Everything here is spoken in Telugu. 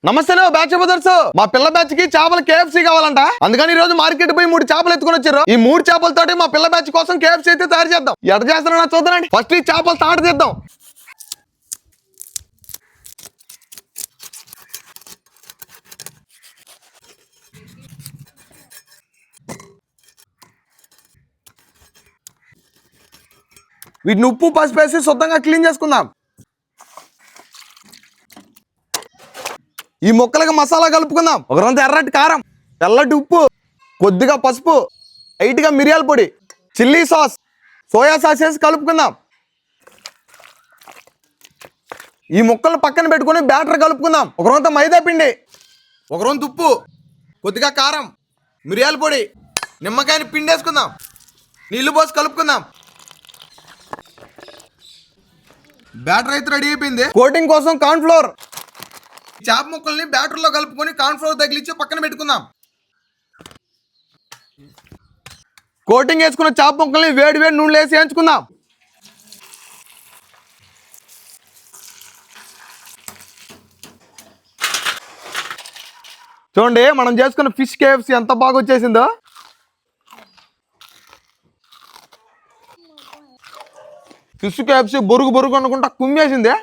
నమస్తే బ్యాచ్ బ్రదర్స్. మా పిల్ల బ్యాచ్ కి చేపల కేఎఫ్సీ కావాలంట. అందుకని ఈ రోజు మార్కెట్ పోయి 3 చేపలు ఎత్తుకొని వచ్చారు. ఈ 3 చేపలతోటి మా పిల్ల బ్యాచ్ కోసం కేఎఫ్సీ అయితే తయారు చేద్దాం. ఎట చేస్తారో చూద్దానండి. ఫస్ట్ ఈ చేపలు స్టార్ట్ చేద్దాం. వీటిని ఉప్పు పసుపు వేసి శుద్ధంగా క్లీన్ చేసుకుందాం. ఈ ముక్కలకి మసాలా కలుపుకుందాం. ఒక రొంత ఎర్రటి కారం, తెల్లటి ఉప్పు, కొద్దిగా పసుపు, లైట్గా మిరియాల పొడి, చిల్లీ సాస్, సోయా సాస్ వేసి కలుపుకుందాం. ఈ ముక్కలను పక్కన పెట్టుకుని బ్యాటర్ కలుపుకుందాం. ఒక రొంత మైదా పిండి, ఒక రొంత ఉప్పు, కొద్దిగా కారం, మిరియాల పొడి, నిమ్మకాయని పిండి వేసుకుందాం. నీళ్లు పోసి కలుపుకుందాం. బ్యాటర్ అయితే రెడీ అయిపోయింది. కోటింగ్ కోసం కార్న్ ఫ్లోర్. చేప ముక్కల్ని బ్యాటర్ లో కలుపుకొని కార్న్ ఫ్లోర్ తగిలించి పక్కన పెట్టుకుందాం. కోటింగ్ వేసుకున్న చేప ముక్కల్ని వేడి వేడి నూనెలో వేసి వేయించుకుందాం. చూడండి మనం చేసుకున్న ఫిష్ కేఎఫ్సీ ఎంత బాగా వచ్చేసిందో. ఫిష్ కేఎఫ్సీ బొరుగు బొరుగు అనుకుంటా కుమ్మేసిందే.